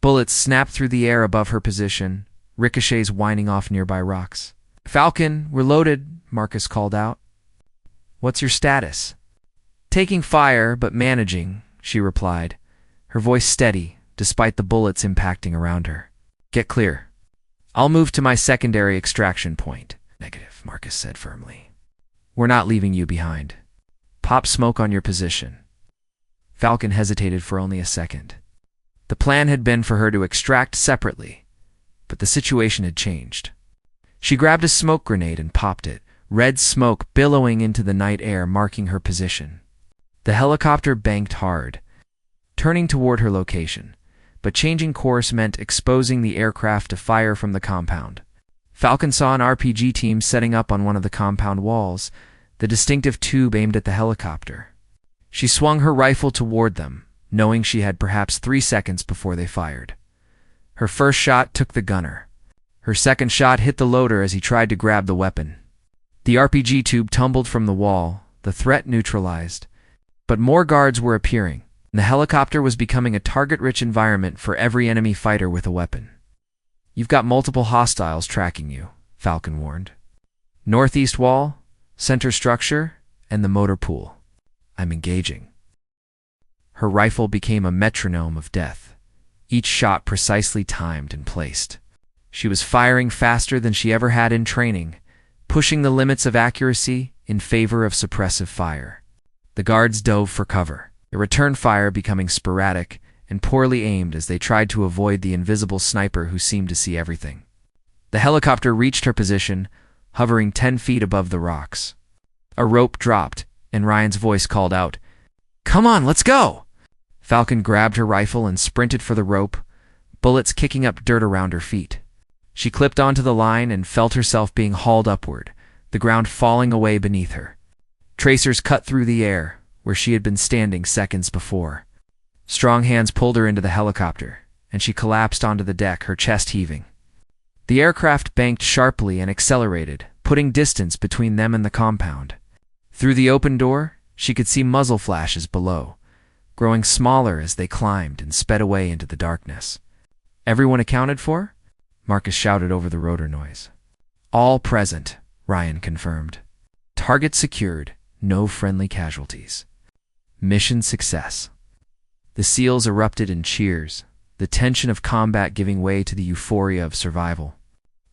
Bullets snapped through the air above her position, ricochets whining off nearby rocks. Falcon, we're loaded, Marcus called out. What's your status? Taking fire, but managing, she replied, her voice steady, despite the bullets impacting around her. Get clear. I'll move to my secondary extraction point. Negative, Marcus said firmly. We're not leaving you behind. Pop smoke on your position. Falcon hesitated for only a second. The plan had been for her to extract separately, but the situation had changed. She grabbed a smoke grenade and popped it, red smoke billowing into the night air, marking her position. The helicopter banked hard, turning toward her location, but changing course meant exposing the aircraft to fire from the compound. Falcon saw an RPG team setting up on one of the compound walls, the distinctive tube aimed at the helicopter. She swung her rifle toward them, knowing she had perhaps 3 seconds before they fired. Her first shot took the gunner. Her second shot hit the loader as he tried to grab the weapon. The RPG tube tumbled from the wall, the threat neutralized. But more guards were appearing, and the helicopter was becoming a target-rich environment for every enemy fighter with a weapon. "You've got multiple hostiles tracking you," Falcon warned. "Northeast wall, center structure, and the motor pool. I'm engaging." Her rifle became a metronome of death, each shot precisely timed and placed. She was firing faster than she ever had in training, pushing the limits of accuracy in favor of suppressive fire. The guards dove for cover, the return fire becoming sporadic and poorly aimed as they tried to avoid the invisible sniper who seemed to see everything. The helicopter reached her position, hovering 10 feet above the rocks. A rope dropped, and Ryan's voice called out, "Come on, let's go!" Falcon grabbed her rifle and sprinted for the rope, bullets kicking up dirt around her feet. She clipped onto the line and felt herself being hauled upward, the ground falling away beneath her. Tracers cut through the air, where she had been standing seconds before. Strong hands pulled her into the helicopter, and she collapsed onto the deck, her chest heaving. The aircraft banked sharply and accelerated, putting distance between them and the compound. Through the open door, she could see muzzle flashes below, growing smaller as they climbed and sped away into the darkness. "Everyone accounted for?" Marcus shouted over the rotor noise. "All present," Ryan confirmed. "Target secured, no friendly casualties. Mission success." The SEALs erupted in cheers, the tension of combat giving way to the euphoria of survival.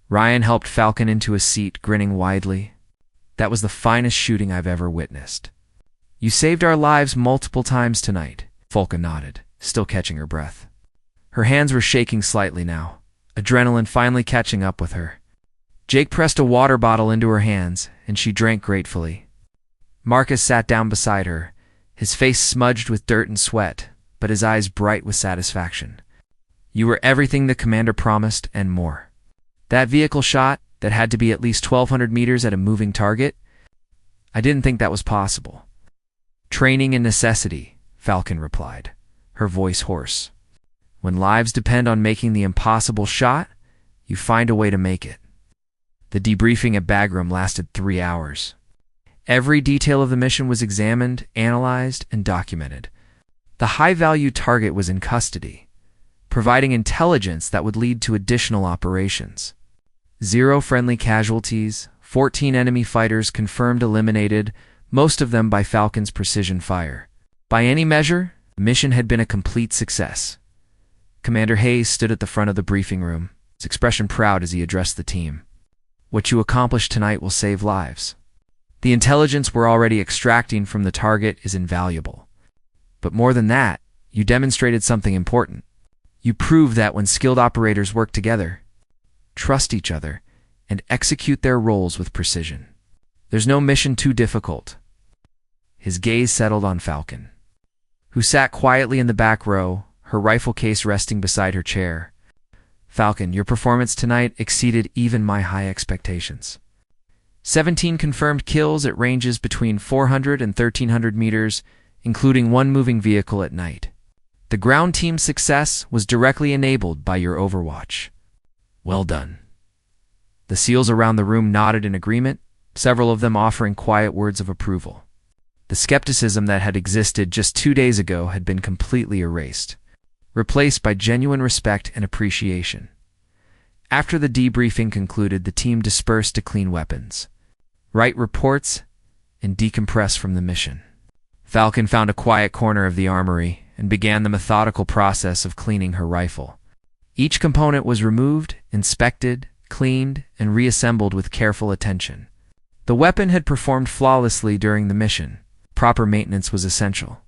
Ryan helped Falcon into a seat, grinning widely. "That was the finest shooting I've ever witnessed." "You saved our lives multiple times tonight," Falcon nodded, still catching her breath. Her hands were shaking slightly now, adrenaline finally catching up with her. Jake pressed a water bottle into her hands, and she drank gratefully. Marcus sat down beside her, his face smudged with dirt and sweat, but his eyes bright with satisfaction. "You were everything the commander promised and more. That vehicle shot, that had to be at least 1,200 meters at a moving target? I didn't think that was possible." "Training and necessity," Falcon replied, her voice hoarse. "When lives depend on making the impossible shot, you find a way to make it." The debriefing at Bagram lasted 3 hours. Every detail of the mission was examined, analyzed, and documented. The high-value target was in custody, providing intelligence that would lead to additional operations. 0 friendly casualties, 14 enemy fighters confirmed eliminated, most of them by Falcon's precision fire. By any measure, the mission had been a complete success. Commander Hayes stood at the front of the briefing room, his expression proud as he addressed the team. "What you accomplished tonight will save lives. The intelligence we're already extracting from the target is invaluable. But more than that, you demonstrated something important. You proved that when skilled operators work together, trust each other, and execute their roles with precision, there's no mission too difficult." His gaze settled on Falcon, who sat quietly in the back row, her rifle case resting beside her chair. "Falcon, your performance tonight exceeded even my high expectations. 17 confirmed kills at ranges between 400 and 1,300 meters, including 1 moving vehicle at night. The ground team's success was directly enabled by your overwatch. Well done." The SEALs around the room nodded in agreement, several of them offering quiet words of approval. The skepticism that had existed just 2 days ago had been completely erased, replaced by genuine respect and appreciation. After the debriefing concluded, the team dispersed to clean weapons, write reports, and decompress from the mission. Falcon found a quiet corner of the armory and began the methodical process of cleaning her rifle. Each component was removed, inspected, cleaned, and reassembled with careful attention. The weapon had performed flawlessly during the mission. Proper maintenance was essential.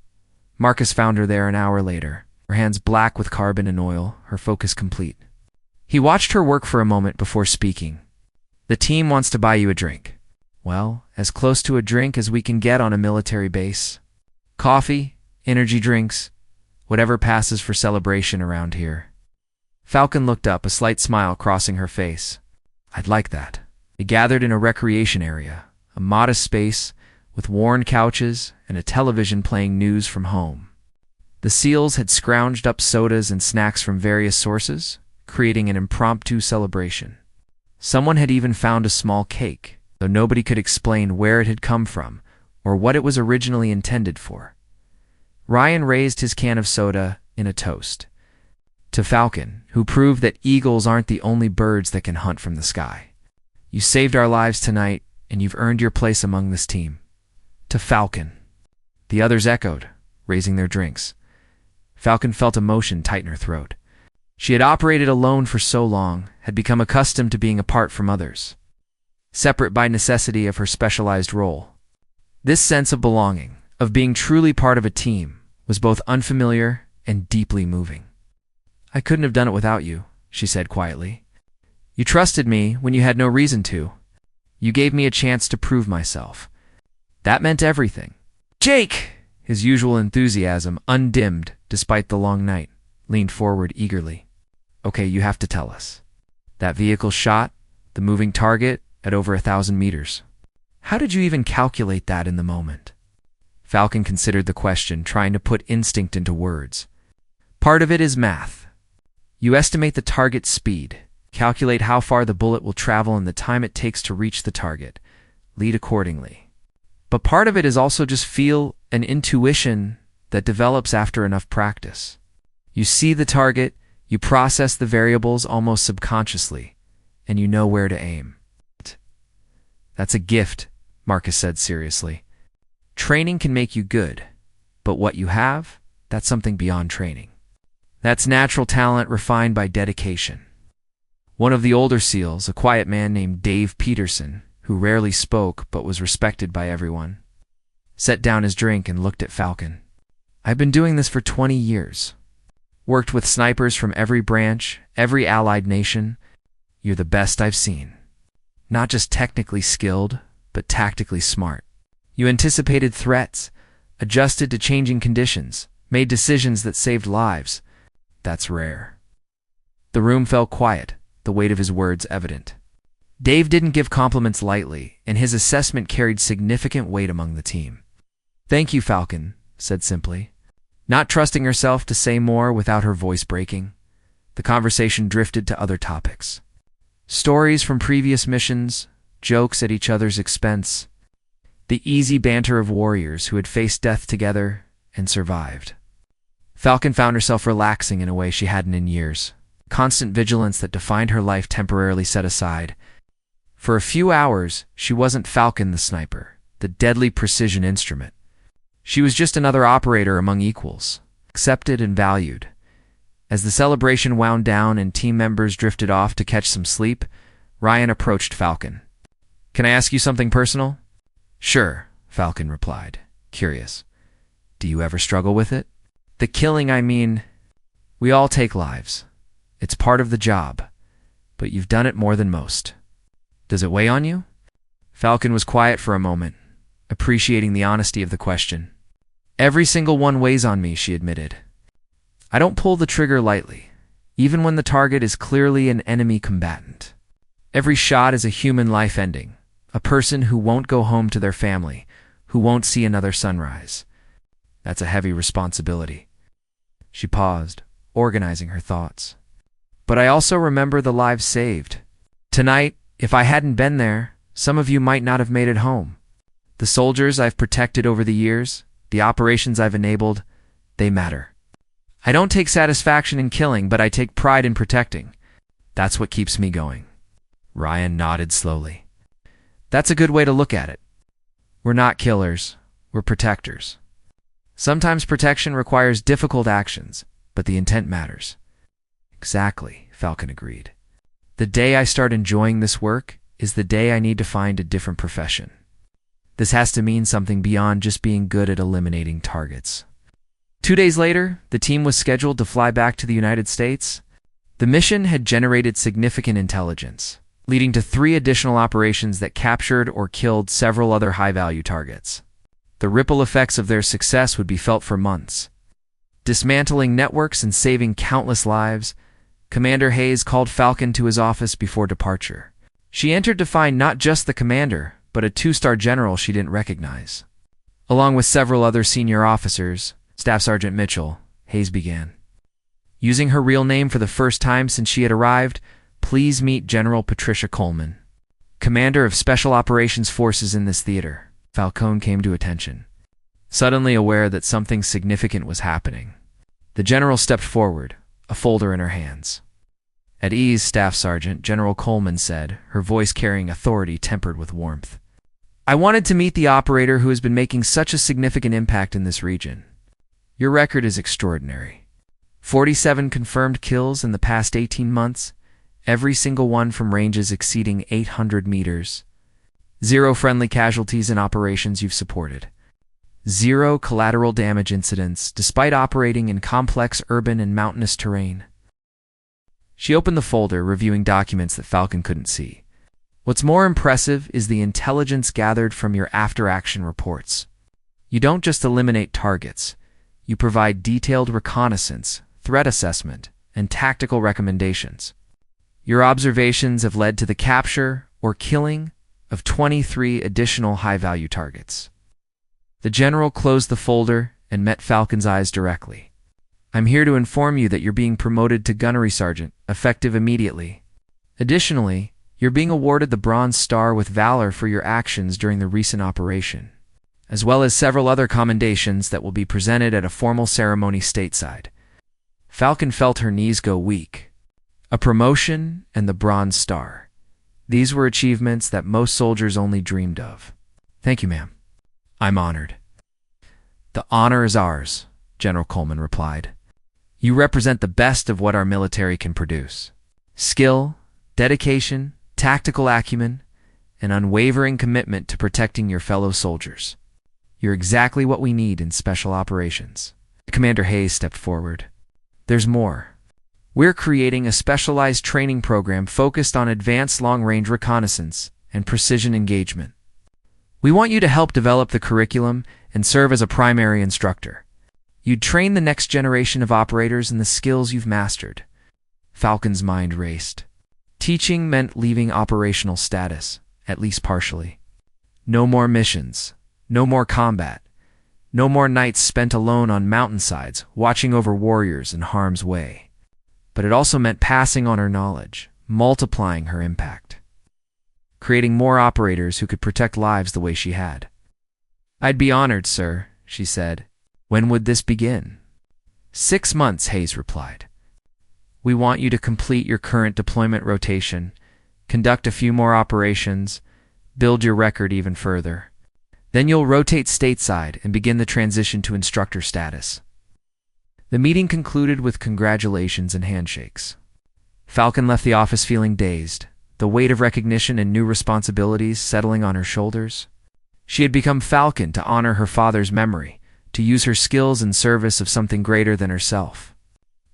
Marcus found her there an hour later, her hands black with carbon and oil, her focus complete. He watched her work for a moment before speaking. The team wants to buy you a drink. Well, as close to a drink as we can get on a military base. Coffee, energy drinks, whatever passes for celebration around here. Falcon looked up, a slight smile crossing her face. I'd like that. They gathered in a recreation area, a modest space with worn couches and a television playing news from home. The SEALs had scrounged up sodas and snacks from various sources, creating an impromptu celebration. Someone had even found a small cake, though nobody could explain where it had come from or what it was originally intended for. Ryan raised his can of soda in a toast to Falcon, who proved that eagles aren't the only birds that can hunt from the sky. You saved our lives tonight, and you've earned your place among this team. To Falcon. The others echoed, raising their drinks. Falcon felt emotion tighten her throat. She had operated alone for so long, had become accustomed to being apart from others, separate by necessity of her specialized role. This sense of belonging, of being truly part of a team, was both unfamiliar and deeply moving. I couldn't have done it without you, she said quietly. You trusted me when you had no reason to. You gave me a chance to prove myself. That meant everything. Jake, his usual enthusiasm undimmed despite the long night, leaned forward eagerly. Okay, you have to tell us. That vehicle shot, the moving target, at over 1,000 meters. How did you even calculate that in the moment? Falcon considered the question, trying to put instinct into words. Part of it is math. You estimate the target's speed, calculate how far the bullet will travel and the time it takes to reach the target. Lead accordingly. But part of it is also just feel and intuition that develops after enough practice. You see the target, you process the variables almost subconsciously, and you know where to aim. That's a gift, Marcus said seriously. Training can make you good, but what you have, that's something beyond training. That's natural talent refined by dedication. One of the older SEALs, a quiet man named Dave Peterson, who rarely spoke but was respected by everyone, set down his drink and looked at Falcon. I've been doing this for 20 years. Worked with snipers from every branch, every allied nation. You're the best I've seen. Not just technically skilled, but tactically smart. You anticipated threats, adjusted to changing conditions, made decisions that saved lives. That's rare. The room fell quiet, the weight of his words evident. Dave didn't give compliments lightly, and his assessment carried significant weight among the team. Thank you, Falcon, said simply, not trusting herself to say more without her voice breaking. The conversation drifted to other topics. Stories from previous missions, jokes at each other's expense, the easy banter of warriors who had faced death together and survived. Falcon found herself relaxing in a way she hadn't in years. Constant vigilance that defined her life temporarily set aside. For a few hours, she wasn't Falcon the sniper, the deadly precision instrument. She was just another operator among equals, accepted and valued. As the celebration wound down and team members drifted off to catch some sleep, Ryan approached Falcon. Can I ask you something personal? Sure, Falcon replied, curious. Do you ever struggle with it? The killing, I mean. We all take lives. It's part of the job, but you've done it more than most. Does it weigh on you? Falcon was quiet for a moment, appreciating the honesty of the question. Every single one weighs on me, she admitted. I don't pull the trigger lightly, even when the target is clearly an enemy combatant. Every shot is a human life ending, a person who won't go home to their family, who won't see another sunrise. That's a heavy responsibility. She paused, organizing her thoughts. But I also remember the lives saved. Tonight, if I hadn't been there, some of you might not have made it home. The soldiers I've protected over the years, the operations I've enabled, they matter. I don't take satisfaction in killing, but I take pride in protecting. That's what keeps me going. Ryan nodded slowly. That's a good way to look at it. We're not killers, we're protectors. Sometimes protection requires difficult actions, but the intent matters. Exactly, Falcon agreed. The day I start enjoying this work is the day I need to find a different profession. This has to mean something beyond just being good at eliminating targets. 2 days later, the team was scheduled to fly back to the United States. The mission had generated significant intelligence. leading to 3 additional operations that captured or killed several other high-value targets. The ripple effects of their success would be felt for months. Dismantling networks and saving countless lives, Commander Hayes called Falcon to his office before departure. She entered to find not just the commander, but a 2-star general she didn't recognize. Along with several other senior officers, Staff Sergeant Mitchell, Hayes began. Using her real name for the first time since she had arrived, please meet General Patricia Coleman, Commander of Special Operations Forces in this theater. Falcon came to attention, suddenly aware that something significant was happening. The general stepped forward, a folder in her hands. At ease, Staff Sergeant, General Coleman said, her voice carrying authority tempered with warmth. I wanted to meet the operator who has been making such a significant impact in this region. Your record is extraordinary. 47 confirmed kills in the past 18 months, every single one from ranges exceeding 800 meters. 0 friendly casualties in operations you've supported. 0 collateral damage incidents, despite operating in complex urban and mountainous terrain. She opened the folder, reviewing documents that Falcon couldn't see. What's more impressive is the intelligence gathered from your after-action reports. You don't just eliminate targets. You provide detailed reconnaissance, threat assessment, and tactical recommendations. Your observations have led to the capture or killing of 23 additional high-value targets. The general closed the folder and met Falcon's eyes directly. I'm here to inform you that you're being promoted to gunnery sergeant, effective immediately. Additionally, you're being awarded the Bronze Star with Valor for your actions during the recent operation, as well as several other commendations that will be presented at a formal ceremony stateside. Falcon felt her knees go weak. A promotion and the Bronze Star. These were achievements that most soldiers only dreamed of. Thank you, ma'am. I'm honored. The honor is ours, General Coleman replied. You represent the best of what our military can produce. Skill, dedication, tactical acumen, and unwavering commitment to protecting your fellow soldiers. You're exactly what we need in special operations. Commander Hayes stepped forward. There's more. We're creating a specialized training program focused on advanced long-range reconnaissance and precision engagement. We want you to help develop the curriculum and serve as a primary instructor. You'd train the next generation of operators in the skills you've mastered. Falcon's mind raced. Teaching meant leaving operational status, at least partially. No more missions, no more combat, no more nights spent alone on mountainsides, watching over warriors in harm's way. But it also meant passing on her knowledge, multiplying her impact, creating more operators who could protect lives the way she had. I'd be honored, sir, she said. When would this begin? 6 months, Hayes replied. We want you to complete your current deployment rotation, conduct a few more operations, build your record even further. Then you'll rotate stateside and begin the transition to instructor status. The meeting concluded with congratulations and handshakes. Falcon left the office feeling dazed, the weight of recognition and new responsibilities settling on her shoulders. She had become Falcon to honor her father's memory, to use her skills in service of something greater than herself.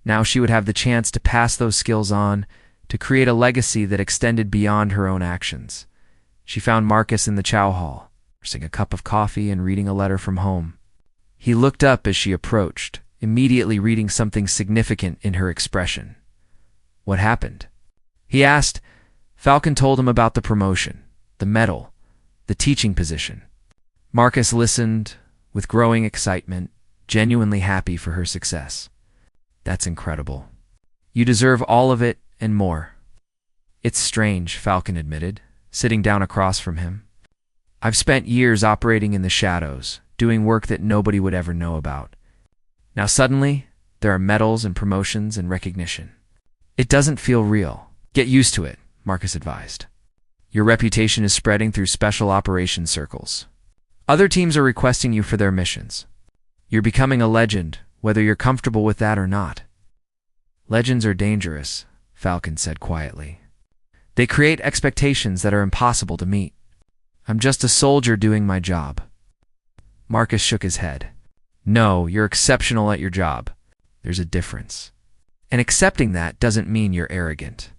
Now she would have the chance to pass those skills on, to create a legacy that extended beyond her own actions. She found Marcus in the chow hall, nursing a cup of coffee and reading a letter from home. He looked up as she approached, immediately reading something significant in her expression. What happened? He asked. Falcon told him about the promotion, the medal, the teaching position. Marcus listened with growing excitement, genuinely happy for her success. That's incredible. You deserve all of it and more. It's strange, Falcon admitted, sitting down across from him. I've spent years operating in the shadows, doing work that nobody would ever know about. Now suddenly, there are medals and promotions and recognition. It doesn't feel real. Get used to it, Marcus advised. Your reputation is spreading through special operations circles. Other teams are requesting you for their missions. You're becoming a legend, whether you're comfortable with that or not. Legends are dangerous, Falcon said quietly. They create expectations that are impossible to meet. I'm just a soldier doing my job. Marcus shook his head. No, you're exceptional at your job. There's a difference. And accepting that doesn't mean you're arrogant.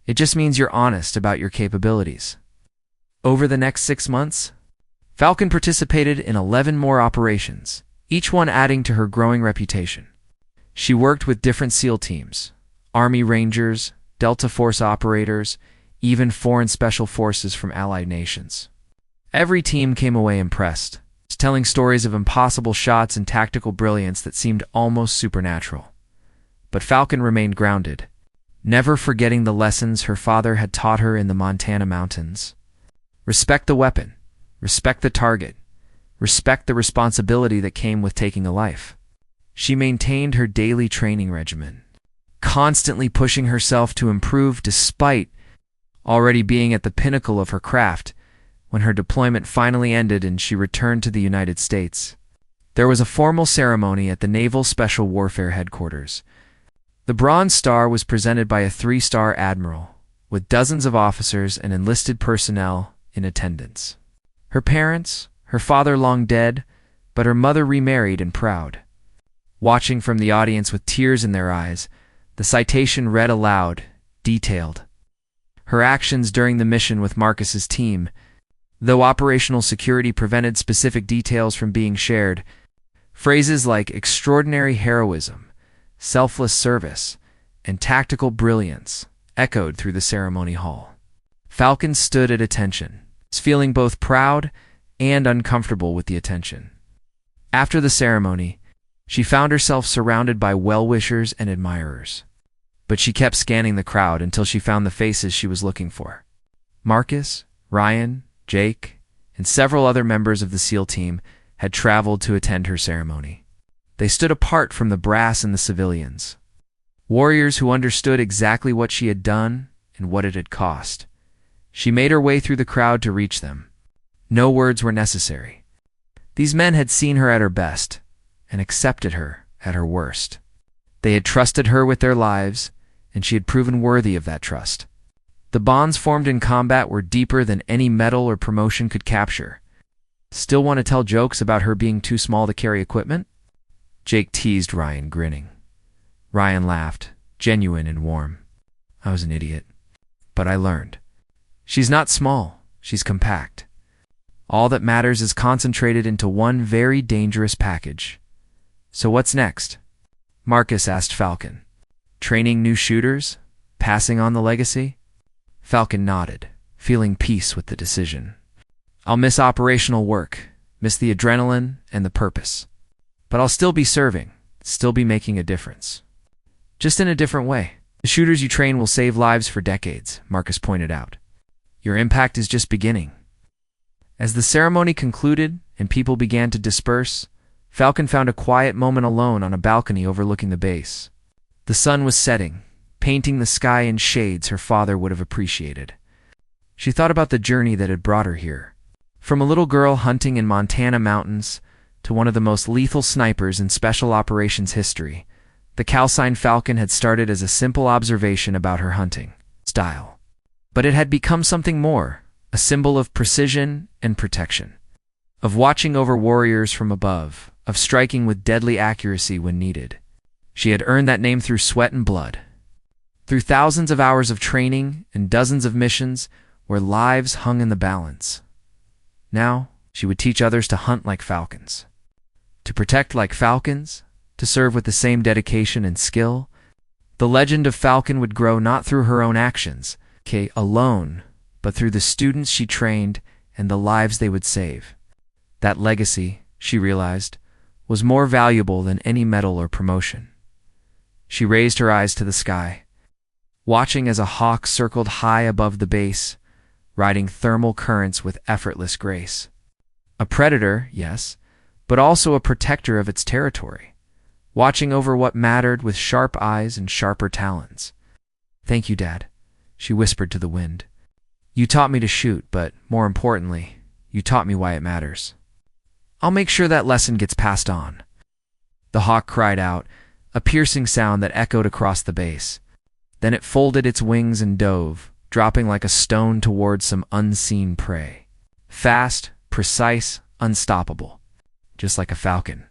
It just means you're honest about your capabilities. Over the next 6 months, Falcon participated in 11 more operations, each one adding to her growing reputation. She worked with different SEAL teams, Army Rangers, Delta Force operators, even foreign special forces from allied nations. Every team came away impressed, telling stories of impossible shots and tactical brilliance that seemed almost supernatural. But Falcon remained grounded, never forgetting the lessons her father had taught her in the Montana mountains. Respect the weapon, respect the target, respect the responsibility that came with taking a life. She maintained her daily training regimen, constantly pushing herself to improve despite already being at the pinnacle of her craft when her deployment finally ended and she returned to the United States. There was a formal ceremony at the Naval Special Warfare Headquarters. The Bronze Star was presented by a 3-star admiral, with dozens of officers and enlisted personnel in attendance. Her parents, her father long dead, but her mother remarried and proud. Watching from the audience with tears in their eyes, the citation read aloud, detailed. Her actions during the mission with Marcus's team, though operational security prevented specific details from being shared, phrases like extraordinary heroism, selfless service, and tactical brilliance echoed through the ceremony hall. Falcon stood at attention, feeling both proud and uncomfortable with the attention. After the ceremony, she found herself surrounded by well-wishers and admirers. But she kept scanning the crowd until she found the faces she was looking for. Marcus, Ryan, Jake, and several other members of the SEAL team had traveled to attend her ceremony. They stood apart from the brass and the civilians. Warriors who understood exactly what she had done and what it had cost. She made her way through the crowd to reach them. No words were necessary. These men had seen her at her best and accepted her at her worst. They had trusted her with their lives, and she had proven worthy of that trust. The bonds formed in combat were deeper than any medal or promotion could capture. Still want to tell jokes about her being too small to carry equipment? Jake teased Ryan, grinning. Ryan laughed, genuine and warm. I was an idiot. But I learned. She's not small, she's compact. All that matters is concentrated into one very dangerous package. So what's next? Marcus asked Falcon. Training new shooters? Passing on the legacy? Falcon nodded, feeling peace with the decision. I'll miss operational work, miss the adrenaline and the purpose. But I'll still be serving, still be making a difference. Just in a different way. The shooters you train will save lives for decades, Marcus pointed out. Your impact is just beginning. As the ceremony concluded and people began to disperse, Falcon found a quiet moment alone on a balcony overlooking the base. The sun was setting, painting the sky in shades her father would have appreciated. She thought about the journey that had brought her here. From a little girl hunting in Montana mountains to one of the most lethal snipers in special operations history, the calcined Falcon had started as a simple observation about her hunting style. But it had become something more, a symbol of precision and protection, of watching over warriors from above, of striking with deadly accuracy when needed. She had earned that name through sweat and blood, through thousands of hours of training and dozens of missions where lives hung in the balance. Now, she would teach others to hunt like falcons, to protect like falcons, to serve with the same dedication and skill. The legend of Falcon would grow not through her own actions, alone, but through the students she trained and the lives they would save. That legacy, she realized, was more valuable than any medal or promotion. She raised her eyes to the sky, watching as a hawk circled high above the base, riding thermal currents with effortless grace. A predator, yes, but also a protector of its territory, watching over what mattered with sharp eyes and sharper talons. Thank you, Dad, she whispered to the wind. You taught me to shoot, but more importantly, you taught me why it matters. I'll make sure that lesson gets passed on. The hawk cried out, a piercing sound that echoed across the base. Then it folded its wings and dove, dropping like a stone towards some unseen prey. Fast, precise, unstoppable, just like a falcon.